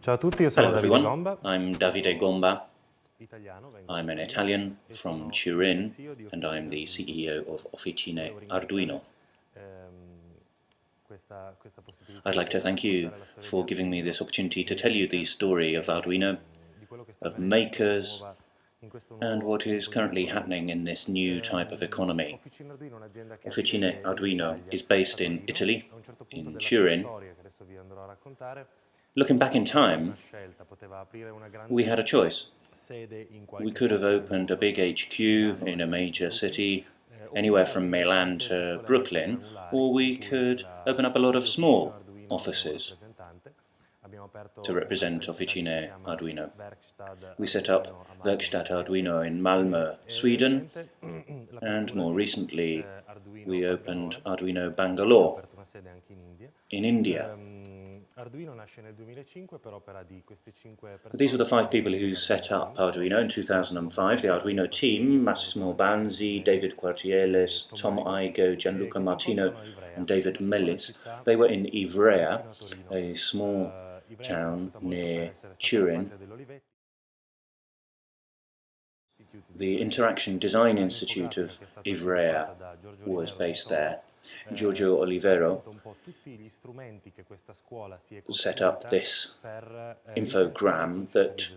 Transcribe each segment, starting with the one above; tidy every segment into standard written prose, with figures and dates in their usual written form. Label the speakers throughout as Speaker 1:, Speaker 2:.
Speaker 1: Hello everyone, I'm Davide Gomba. I'm an Italian from Turin and I'm the CEO of Officine Arduino. I'd like to thank you for giving me this opportunity to tell you the story of Arduino, of makers, and what is currently happening in this new type of economy. Officine Arduino is based in Italy, in Turin. Looking back in time, we had a choice. We could have opened a big HQ in a major city, anywhere from Milan to Brooklyn, or we could open up a lot of small offices to represent Officine Arduino. We set up Werkstatt Arduino in Malmö, Sweden, and more recently we opened Arduino Bangalore in India. These were the 5 people who set up Arduino in 2005. The Arduino team: Massimo Banzi, David Quartieles, Tom Igo, Gianluca Martino and David Mellis. They were in Ivrea, a small town near Turin. The Interaction Design Institute of Ivrea was based there. Giorgio Olivero set up this infogram that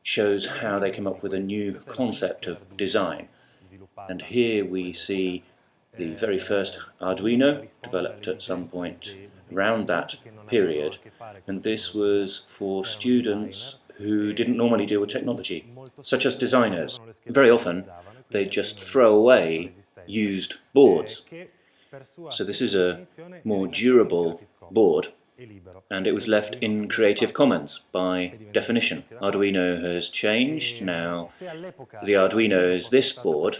Speaker 1: shows how they came up with a new concept of design. And here we see the very first Arduino, developed at some point around that period, and this was for students who didn't normally deal with technology, such as designers. Very often they just throw away used boards. So this is a more durable board, and it was left in Creative Commons by definition. Arduino has changed. Now the Arduino is this board.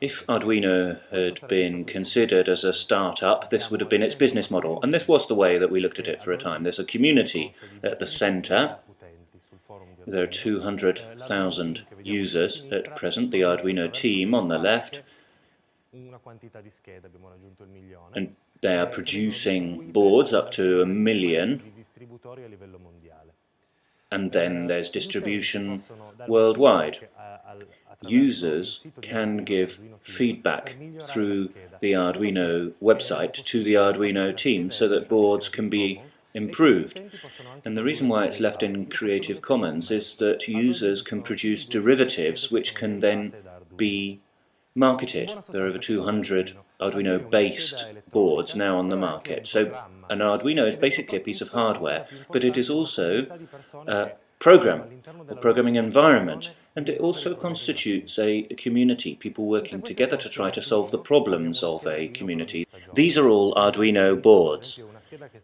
Speaker 1: If Arduino had been considered as a startup, this would have been its business model, and this was the way that we looked at it for a time. There's a community at the center. There are 200,000 users at present. The Arduino team on the left, and they are producing boards up to 1 million, and then there's distribution worldwide. Users can give feedback through the Arduino website to the Arduino team so that boards can be improved. And the reason why it's left in Creative Commons is that users can produce derivatives which can then be marketed. There are over 200 Arduino-based boards now on the market. So an Arduino is basically a piece of hardware, but it is also a programming environment, and it also constitutes a community, people working together to try to solve the problems of a community. These are all Arduino boards,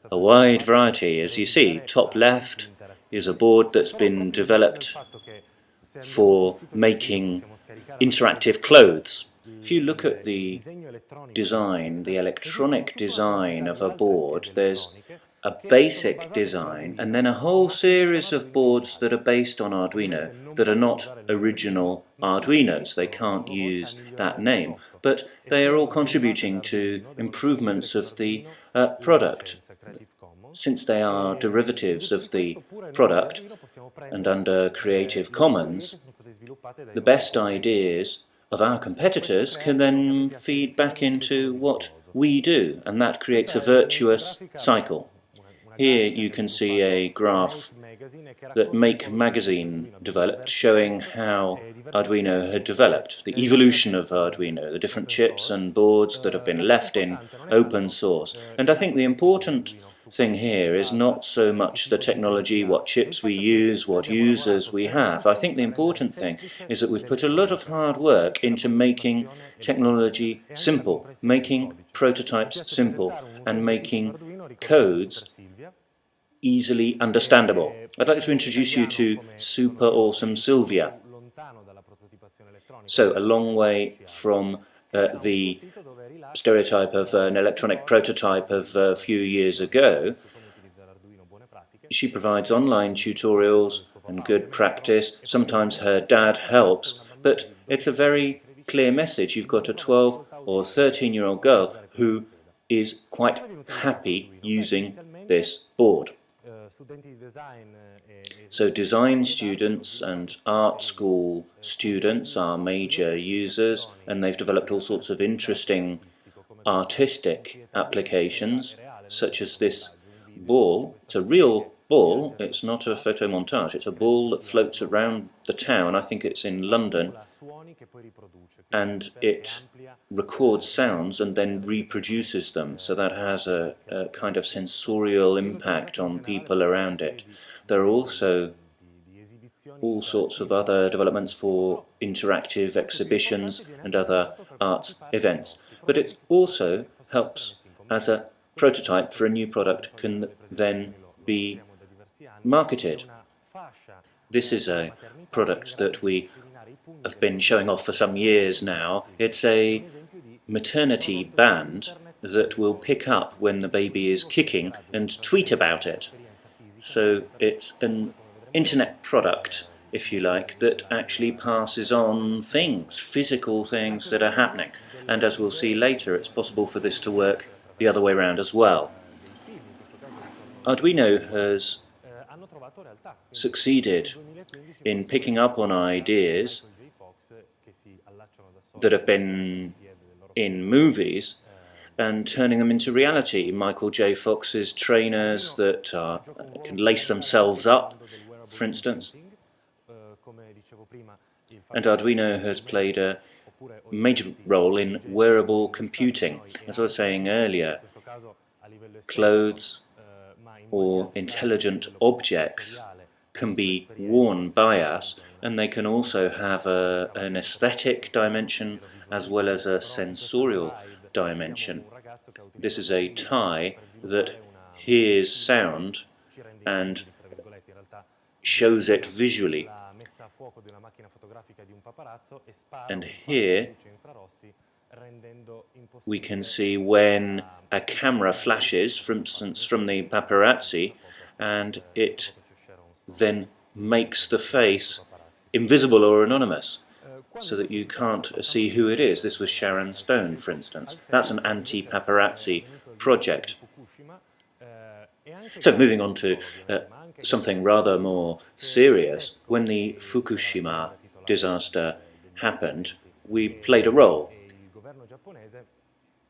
Speaker 1: a wide variety. As you see, top left is a board that's been developed for making interactive clothes. If you look at the design, the electronic design of a board, there's a basic design and then a whole series of boards that are based on Arduino that are not original Arduinos. They can't use that name, but they are all contributing to improvements of the product. Since they are derivatives of the product and under Creative Commons, the best ideas of our competitors can then feed back into what we do, and that creates a virtuous cycle. Here you can see a graph that Make magazine developed, showing how Arduino had developed, the evolution of Arduino, the different chips and boards that have been left in open source. And I think the important thing here is not so much the technology, what chips we use, what users we have. I think the important thing is that we've put a lot of hard work into making technology simple, making prototypes simple, and making codes easily understandable. I'd like to introduce you to super awesome Sylvia. So, a long way from the stereotype of an electronic prototype of a few years ago. She provides online tutorials and good practice. Sometimes her dad helps, but it's a very clear message. You've got a 12 or 13-year-old girl who is quite happy using this board. So design students and art school students are major users, and they've developed all sorts of interesting artistic applications, such as this ball. It's a real ball, it's not a photomontage, it's a ball that floats around the town. I think it's in London, and it records sounds and then reproduces them, so that has a kind of sensorial impact on people around it. There are also all sorts of other developments for interactive exhibitions and other arts events, but it also helps as a prototype for a new product can then be marketed. This is a product that we have been showing off for some years now. It's a maternity band that will pick up when the baby is kicking and tweet about it. So it's an internet product, if you like, that actually passes on things, physical things that are happening. And as we'll see later, it's possible for this to work the other way around as well. Arduino has succeeded in picking up on ideas that have been in movies and turning them into reality. Michael J. Fox's trainers that can lace themselves up, for instance. And Arduino has played a major role in wearable computing. As I was saying earlier, clothes or intelligent objects can be worn by us, and they can also have an aesthetic dimension as well as a sensorial dimension. This is a tie that hears sound and shows it visually. And here we can see when a camera flashes, for instance from the paparazzi, and it then makes the face invisible or anonymous, so that you can't see who it is. This was Sharon Stone, for instance. That's an anti-paparazzi project. So moving on to something rather more serious, when the Fukushima disaster happened, we played a role.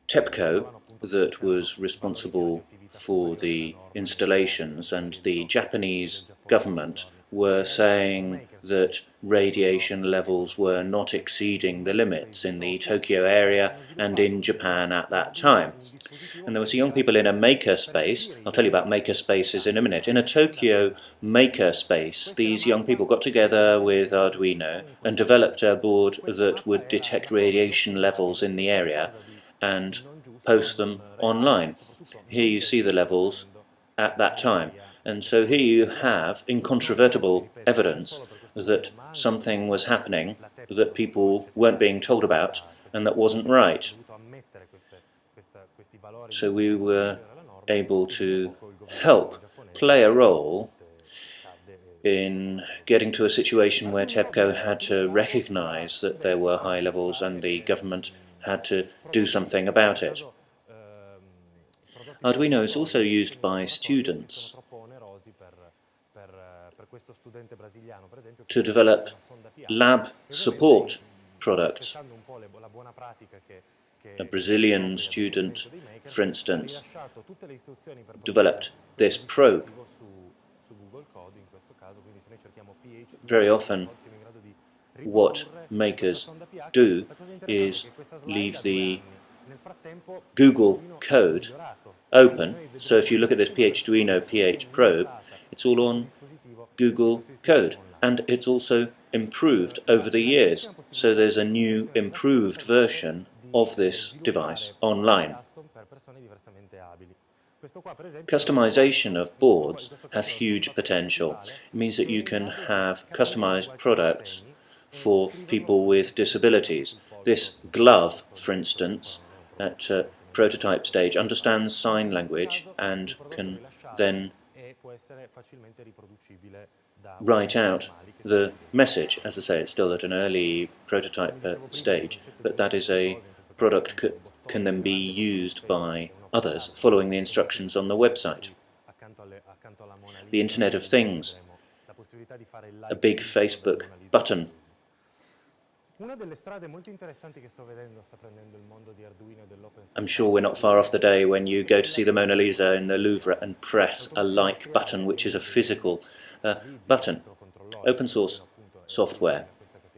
Speaker 1: TEPCO, that was responsible for the installations, and the Japanese government were saying that radiation levels were not exceeding the limits in the Tokyo area and in Japan at that time. And there were some young people in a makerspace. I'll tell you about makerspaces in a minute. In a Tokyo makerspace, these young people got together with Arduino and developed a board that would detect radiation levels in the area and post them online. Here you see the levels at that time. And so here you have incontrovertible evidence that something was happening that people weren't being told about and that wasn't right. So we were able to help play a role in getting to a situation where TEPCO had to recognize that there were high levels and the government had to do something about it. Arduino is also used by students to develop lab support products. A Brazilian student, for instance, developed this probe. Very often what makers do is leave the Google code open. So if you look at this Arduino PH probe, it's all on Google code, and it's also improved over the years. So there's a new improved version of this device online. Customization of boards has huge potential. It means that you can have customized products for people with disabilities. This glove, for instance, at prototype stage, understands sign language and can then write out the message. As I say, it's still at an early prototype stage, but that is a product that can then be used by others following the instructions on the website. the Internet of Things, a big Facebook button. I'm sure we're not far off the day when you go to see the Mona Lisa in the Louvre and press a like button, which is a physical button. Open source software.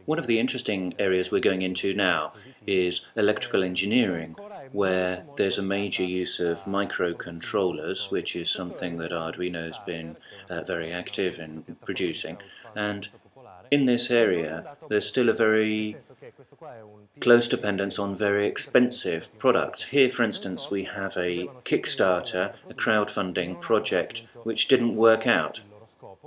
Speaker 1: One of the interesting areas we're going into now is electrical engineering, where there's a major use of microcontrollers, which is something that Arduino has been very active in producing. And in this area, there's still a very close dependence on very expensive products. Here, for instance, we have a Kickstarter, a crowdfunding project, which didn't work out.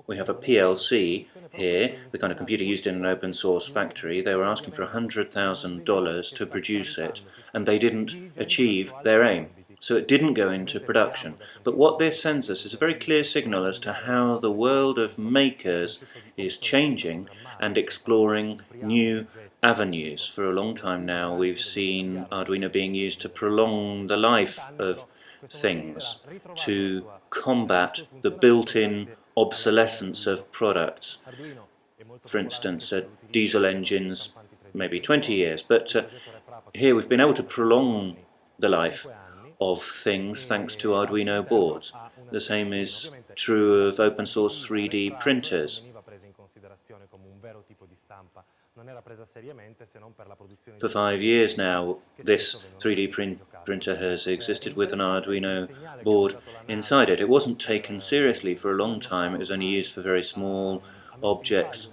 Speaker 1: We have a PLC here, the kind of computer used in an open source factory. They were asking for $100,000 to produce it, and they didn't achieve their aim. So it didn't go into production. But what this sends us is a very clear signal as to how the world of makers is changing and exploring new avenues. For a long time now we've seen Arduino being used to prolong the life of things, to combat the built-in obsolescence of products. For instance, diesel engines, maybe 20 years, but here we've been able to prolong the life of things thanks to Arduino boards. The same is true of open source 3D printers. For 5 years now, this 3D printer has existed with an Arduino board inside it. It wasn't taken seriously for a long time. It was only used for very small objects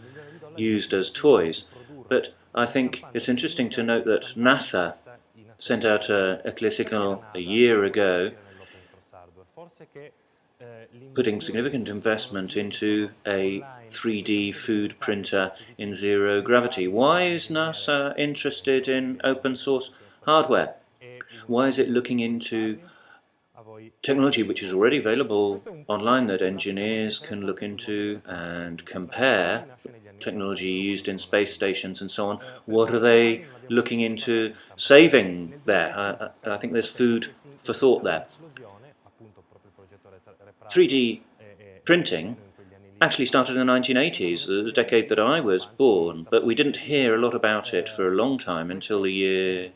Speaker 1: used as toys. But I think it's interesting to note that NASA sent out a clear signal a year ago, putting significant investment into a 3D food printer in zero gravity. Why is NASA interested in open source hardware? Why is it looking into technology which is already available online that engineers can look into and compare? Technology used in space stations and so on. What are they looking into saving there? I think there's food for thought there. 3D printing actually started in the 1980s, the decade that I was born, but we didn't hear a lot about it for a long time until in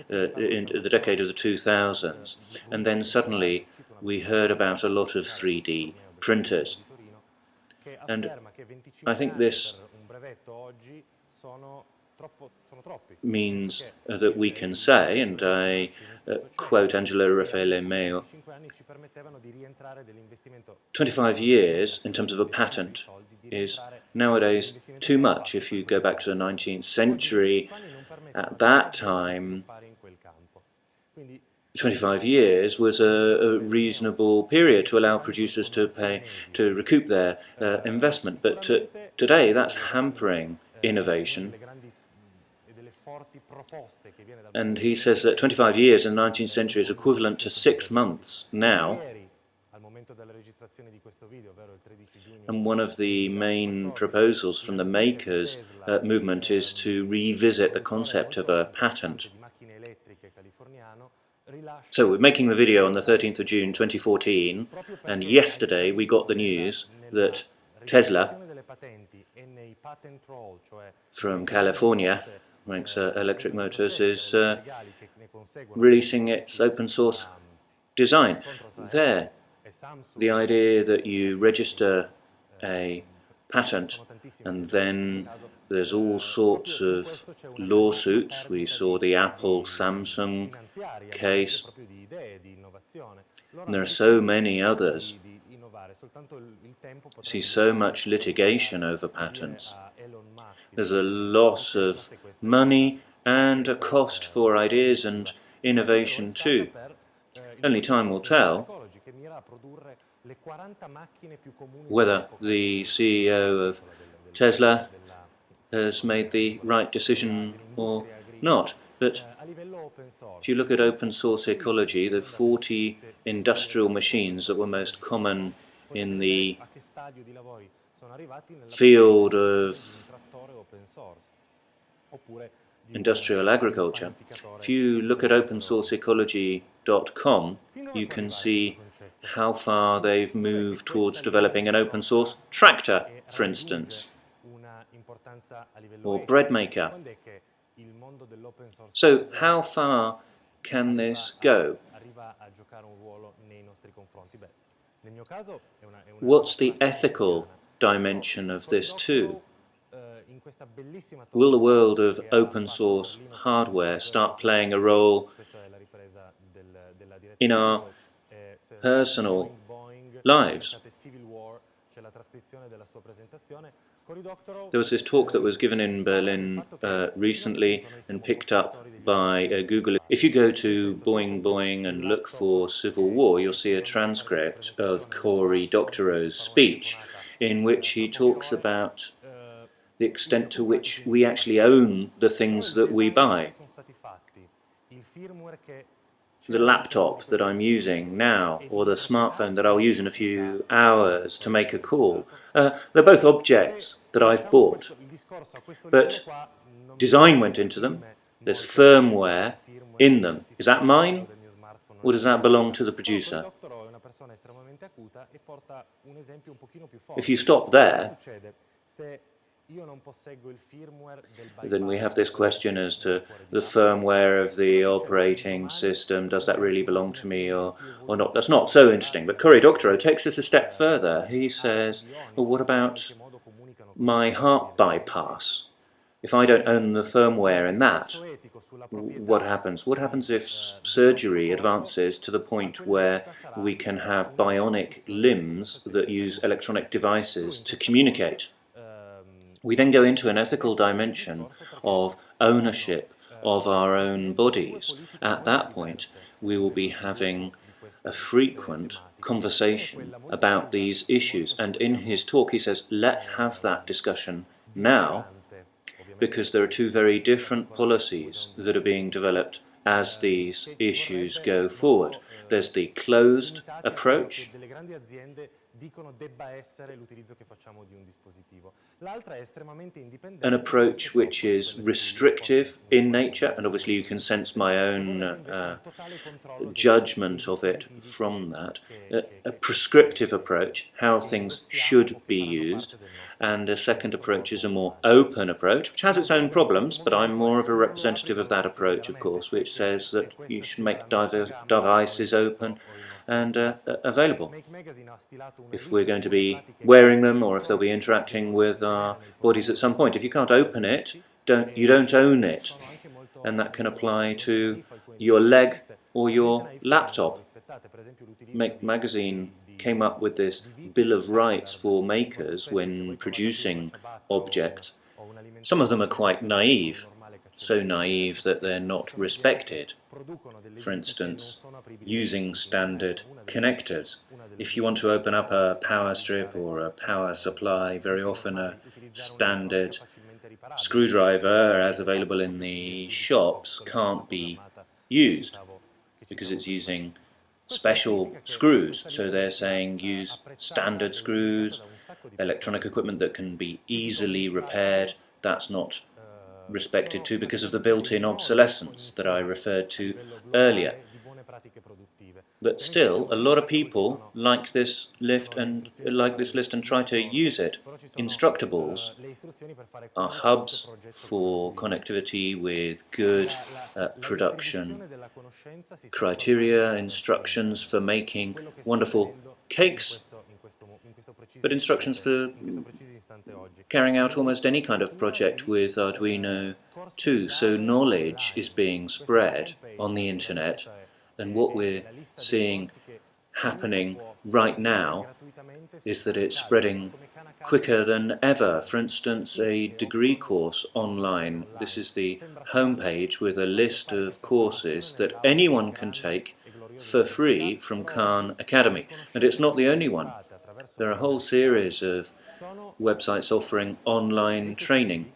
Speaker 1: the decade of the 2000s. And then suddenly we heard about a lot of 3D printers. And I think this means that we can say, and I quote Angelo Raffaele Meo, 25 years in terms of a patent is nowadays too much. If you go back to the 19th century, at that time 25 years was a reasonable period to allow producers to recoup their investment. But today that's hampering innovation. And he says that 25 years in the 19th century is equivalent to 6 months now. And one of the main proposals from the makers movement is to revisit the concept of a patent. So we're making the video on the 13th of June 2014, and yesterday we got the news that Tesla from California, makes electric motors, is releasing its open source design. There, the idea that you register a patent and then there's all sorts of lawsuits. We saw the Apple-Samsung case, and there are so many others. You see so much litigation over patents. There's a loss of money and a cost for ideas and innovation too. Only time will tell whether the CEO of Tesla has made the right decision or not. But if you look at open source ecology, the 40 industrial machines that were most common in the field of industrial agriculture. If you look at opensourceecology.com, you can see how far they've moved towards developing an open source tractor, for instance, or bread maker. So how far can this go? What's the ethical dimension of this too? Will the world of open source hardware start playing a role in our personal lives? There was this talk that was given in Berlin recently and picked up by Google. If you go to Boing Boing and look for Civil War, you'll see a transcript of Cory Doctorow's speech in which he talks about the extent to which we actually own the things that we buy. The laptop that I'm using now, or the smartphone that I'll use in a few hours to make a call, they're both objects that I've bought. But design went into them, there's firmware in them. Is that mine, or does that belong to the producer? If you stop there, then we have this question as to the firmware of the operating system. Does that really belong to me or not? That's not so interesting. But Cory Doctorow takes this a step further. He says, well, what about my heart bypass? If I don't own the firmware in that, what happens? What happens if surgery advances to the point where we can have bionic limbs that use electronic devices to communicate? We then go into an ethical dimension of ownership of our own bodies. At that point, we will be having a frequent conversation about these issues. And in his talk, he says, let's have that discussion now, because there are two very different policies that are being developed as these issues go forward. There's the closed approach, an approach which is restrictive in nature, and obviously you can sense my own judgment of it from that. A prescriptive approach, how things should be used, and a second approach is a more open approach, which has its own problems, but I'm more of a representative of that approach, of course, which says that you should make devices open and available. If we're going to be wearing them, or if they'll be interacting with our bodies at some point. If you can't open it, you don't own it. And that can apply to your leg or your laptop. Make Magazine came up with this Bill of Rights for makers when producing objects. Some of them are quite naive, so naive that they're not respected. For instance, using standard connectors. If you want to open up a power strip or a power supply, very often a standard screwdriver as available in the shops can't be used because it's using special screws. So they're saying use standard screws, electronic equipment that can be easily repaired. That's not respected too because of the built-in obsolescence that I referred to earlier. But still, a lot of people like this list and try to use it. Instructables are hubs for connectivity with good production criteria, instructions for making wonderful cakes, but instructions for carrying out almost any kind of project with Arduino too. So knowledge is being spread on the internet, and what we're seeing happening right now is that it's spreading quicker than ever. For instance, a degree course online. This is the homepage with a list of courses that anyone can take for free from Khan Academy. And it's not the only one. There are a whole series of websites offering online training.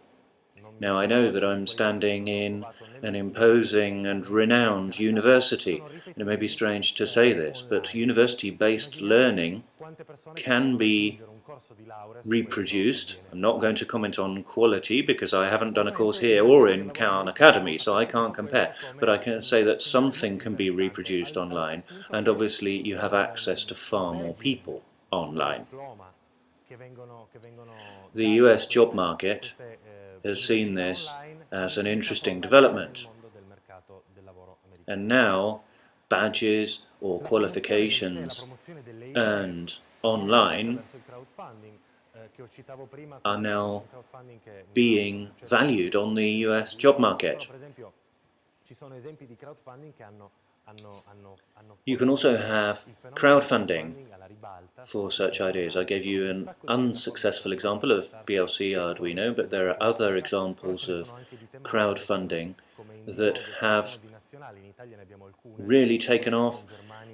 Speaker 1: Now, I know that I'm standing in an imposing and renowned university. And it may be strange to say this, but university-based learning can be reproduced. I'm not going to comment on quality because I haven't done a course here or in Khan Academy, so I can't compare. But I can say that something can be reproduced online, and obviously you have access to far more people online. The US job market has seen this as an interesting development, and now badges or qualifications earned online are now being valued on the US job market. You can also have crowdfunding for such ideas. I gave you an unsuccessful example of BLC Arduino, but there are other examples of crowdfunding that have really taken off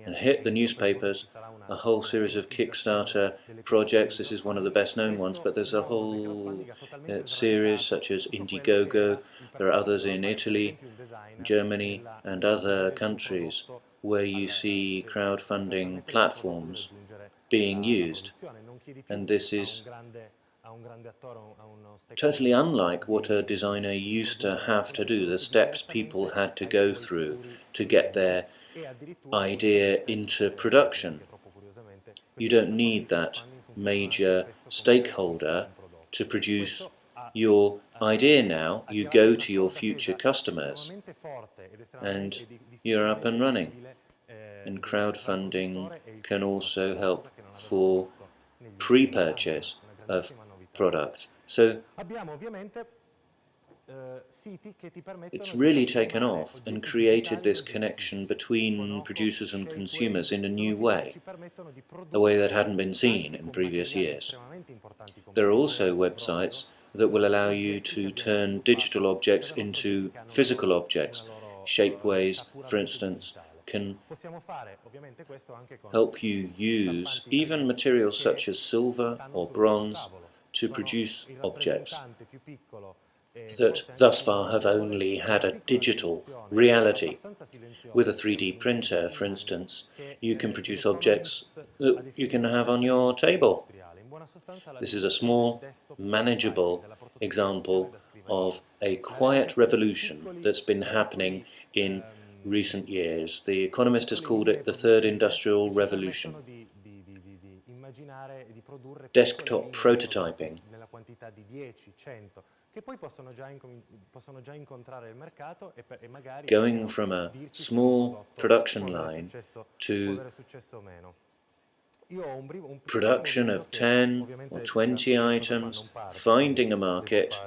Speaker 1: and hit the newspapers. A whole series of Kickstarter projects. This is one of the best known ones, but there's a whole series such as Indiegogo. There are others in Italy, Germany and other countries where you see crowdfunding platforms being used, and this is totally unlike what a designer used to have to do, the steps people had to go through to get their idea into production. You don't need that major stakeholder to produce your idea now. You go to your future customers and you're up and running. And crowdfunding can also help for pre-purchase of products. So it's really taken off and created this connection between producers and consumers in a new way, a way that hadn't been seen in previous years. There are also websites that will allow you to turn digital objects into physical objects. Shapeways, for instance, can help you use even materials such as silver or bronze to produce objects that thus far have only had a digital reality. With a 3D printer, for instance, you can produce objects that you can have on your table. This is a small, manageable example of a quiet revolution that's been happening in recent years. The Economist has called it the Third Industrial Revolution. Desktop prototyping going from a small production line to production of 10 or 20 items, finding a market,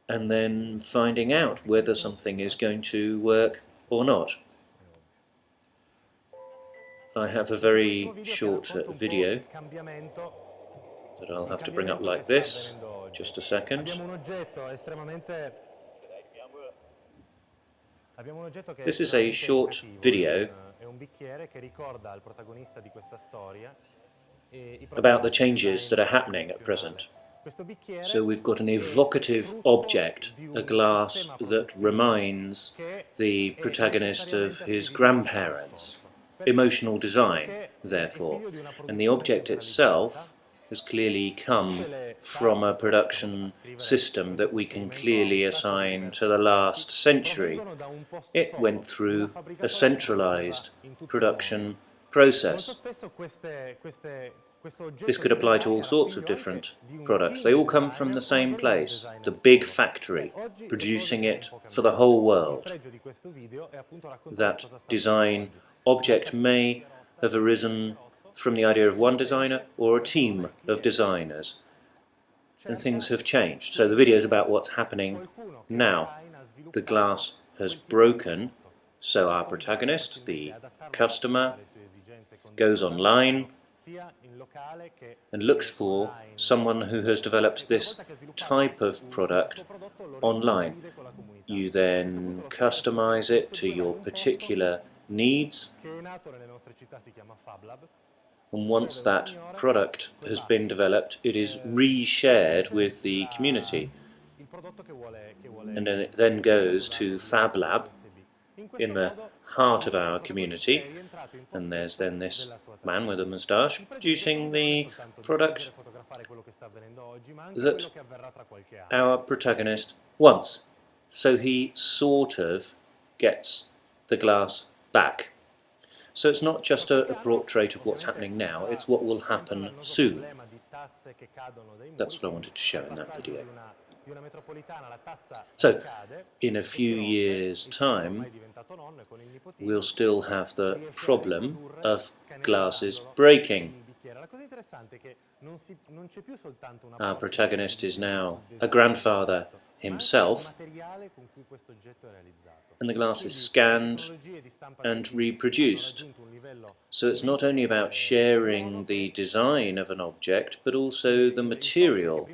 Speaker 1: and then finding out whether something is going to work or not. I have a very short video that I'll have to bring up like this. Just a second. This is a short video about the changes that are happening at present. So we've got an evocative object, a glass that reminds the protagonist of his grandparents. Emotional design, therefore. And the object itself has clearly come from a production system that we can clearly assign to the last century. It went through a centralized production process. This could apply to all sorts of different products. They all come from the same place, the big factory, producing it for the whole world. That design object may have arisen from the idea of one designer or a team of designers, and things have changed. So the video is about what's happening now. The glass has broken, so our protagonist, the customer, goes online and looks for someone who has developed this type of product online. You then customize it to your particular needs, and once that product has been developed, it is re-shared with the community, and then it then goes to Fab Lab in the heart of our community, and there's then this man with a moustache producing the product that our protagonist wants. So he sort of gets the glass back. So it's not just a portrait of what's happening now, it's what will happen soon. That's what I wanted to show in that video. So, in a few years' time, we'll still have the problem of glasses breaking. Our protagonist is now a grandfather himself, and the glass is scanned and reproduced. So it's not only about sharing the design of an object, but also the material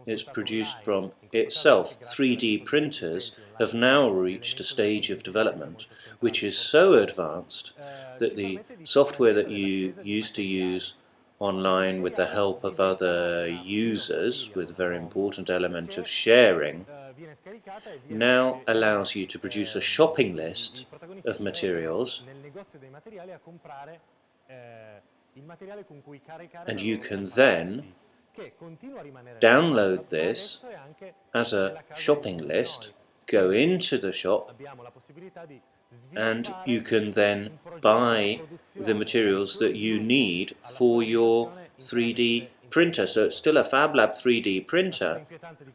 Speaker 1: it's produced from itself. 3D printers have now reached a stage of development which is so advanced that the software that you used to use online with the help of other users, with a very important element of sharing, now allows you to produce a shopping list of materials, and you can then download this as a shopping list, go into the shop, and you can then buy the materials that you need for your 3D printer. So it's still a Fab Lab 3D printer,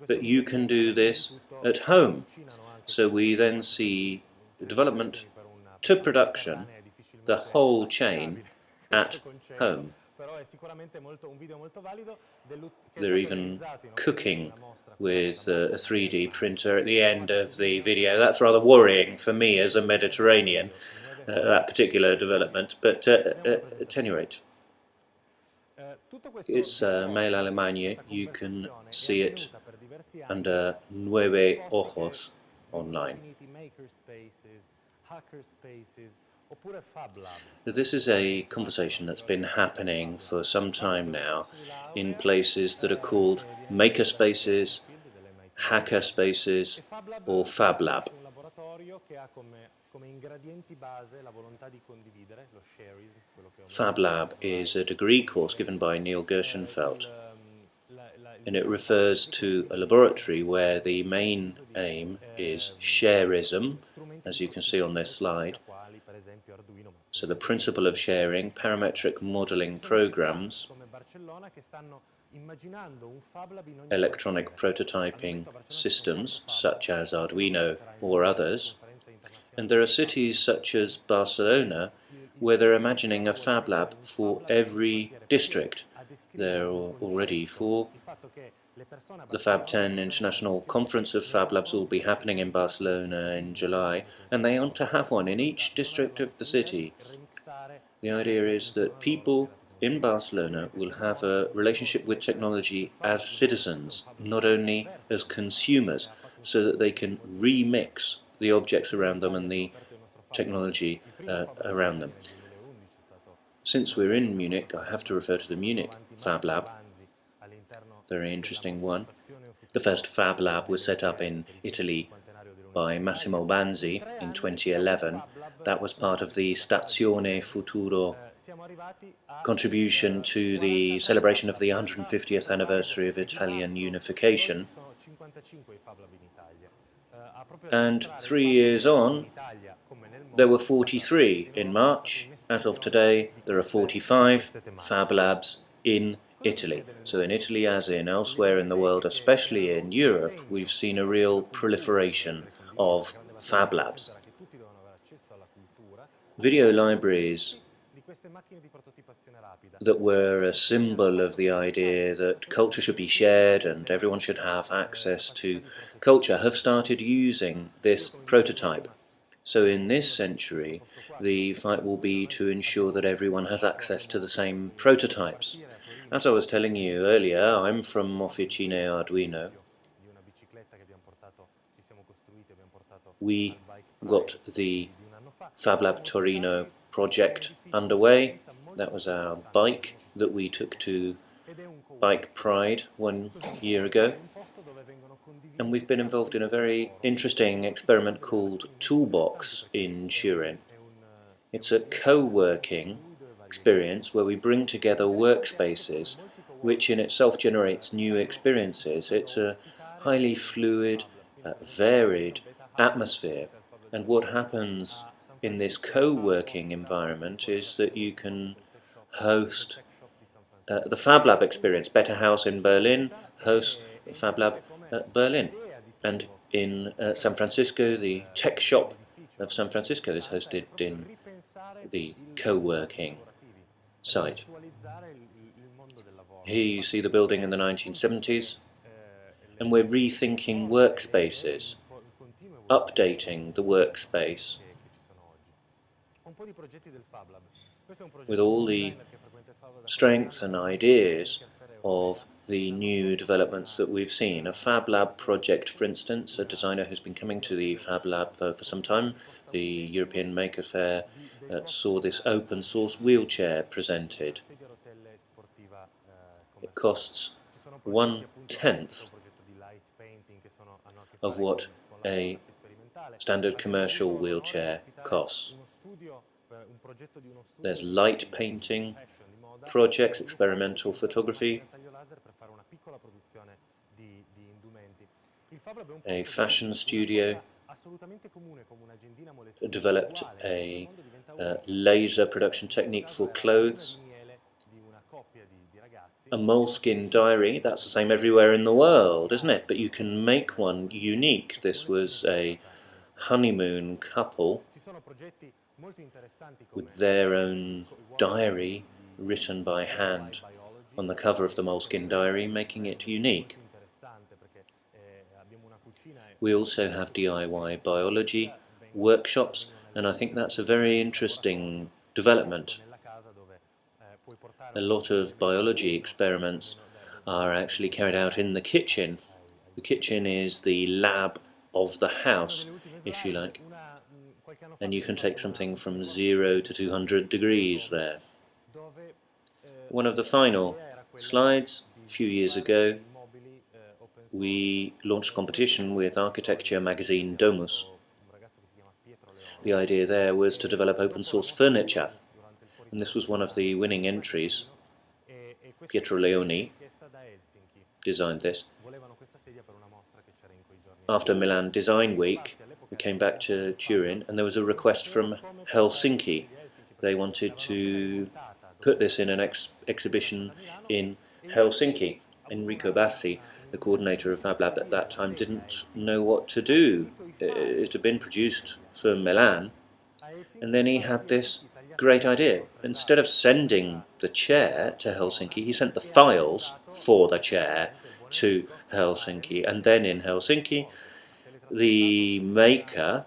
Speaker 1: but you can do this at home. So we then see development to production, the whole chain at home. They're even cooking with a 3D printer at the end of the video. That's rather worrying for me as a Mediterranean, that particular development, but at any rate, it's Mail Allemagne. You can see it under Nueve Ojos online. This is a conversation that's been happening for some time now in places that are called Makerspaces, Hackerspaces, or Fab Lab. Fab Lab is a degree course given by Neil Gershenfeld, and it refers to a laboratory where the main aim is sharism, as you can see on this slide. So the principle of sharing, parametric modeling programs, electronic prototyping systems such as Arduino or others, and there are cities such as Barcelona where they're imagining a Fab Lab for every district. There are already 4. The Fab 10 International Conference of Fab Labs will be happening in Barcelona in July, and they want to have one in each district of the city. The idea is that people in Barcelona will have a relationship with technology as citizens, not only as consumers, so that they can remix the objects around them and the technology around them. Since we're in Munich, I have to refer to the Munich Fab Lab. Very interesting one. The first Fab Lab was set up in Italy by Massimo Banzi in 2011. That was part of the Stazione Futuro contribution to the celebration of the 150th anniversary of Italian unification. And 3 years on, there were 43 in March. As of today, there are 45 Fab Labs in Italy. So in Italy, as in elsewhere in the world, especially in Europe, we've seen a real proliferation of Fab Labs. Video libraries that were a symbol of the idea that culture should be shared and everyone should have access to culture have started using this prototype. So in this century, the fight will be to ensure that everyone has access to the same prototypes. As I was telling you earlier, I'm from Officine Arduino. We got the Fab Lab Torino project underway. That was our bike that we took to Bike Pride 1 year ago. And we've been involved in a very interesting experiment called Toolbox in Turin. It's a co-working experience where we bring together workspaces, which in itself generates new experiences. It's a highly fluid, varied atmosphere, and what happens in this co-working environment is that you can host the Fab Lab experience. Better House in Berlin hosts Fab Lab Berlin, and in San Francisco, the tech shop of San Francisco is hosted in the co-working site. Here you see the building in the 1970s, and we're rethinking workspaces, updating the workspace with all the strengths and ideas of the new developments that we've seen. A Fab Lab project, for instance, a designer who's been coming to the Fab Lab for some time, the European Maker Fair, saw this open source wheelchair presented. It costs 1/10 of what a standard commercial wheelchair costs. There's light painting projects, experimental photography. A fashion studio developed a laser production technique for clothes. A moleskin diary, that's the same everywhere in the world, isn't it? But you can make one unique. This was a honeymoon couple with their own diary written by hand on the cover of the moleskin diary, making it unique. We also have DIY biology workshops, and I think that's a very interesting development. A lot of biology experiments are actually carried out in the kitchen. The kitchen is the lab of the house, if you like, and you can take something from 0 to 200 degrees there. One of the final slides, a few years ago, we launched a competition with architecture magazine Domus. The idea there was to develop open source furniture, and this was one of the winning entries. Pietro Leoni designed this. After Milan Design Week, we came back to Turin, and there was a request from Helsinki. They wanted to put this in an exhibition in Helsinki. Enrico Bassi, the coordinator of Fab Lab at that time, didn't know what to do. It had been produced for Milan, and then he had this great idea. Instead of sending the chair to Helsinki, he sent the files for the chair to Helsinki, and then in Helsinki the maker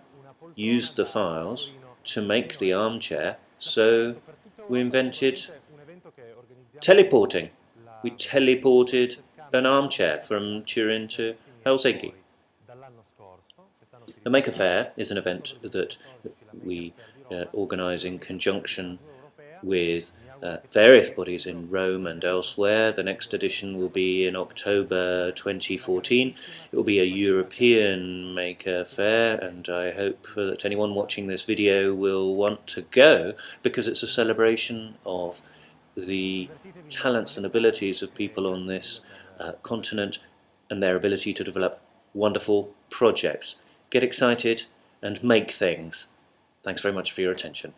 Speaker 1: used the files to make the armchair, so we invented teleporting. We teleported an armchair from Turin to Helsinki. The Maker Fair is an event that we organise in conjunction with various bodies in Rome and elsewhere. The next edition will be in October 2014. It will be a European Maker Fair, and I hope that anyone watching this video will want to go, because it's a celebration of the talents and abilities of people on this continent and their ability to develop wonderful projects. Get excited and make things. Thanks very much for your attention.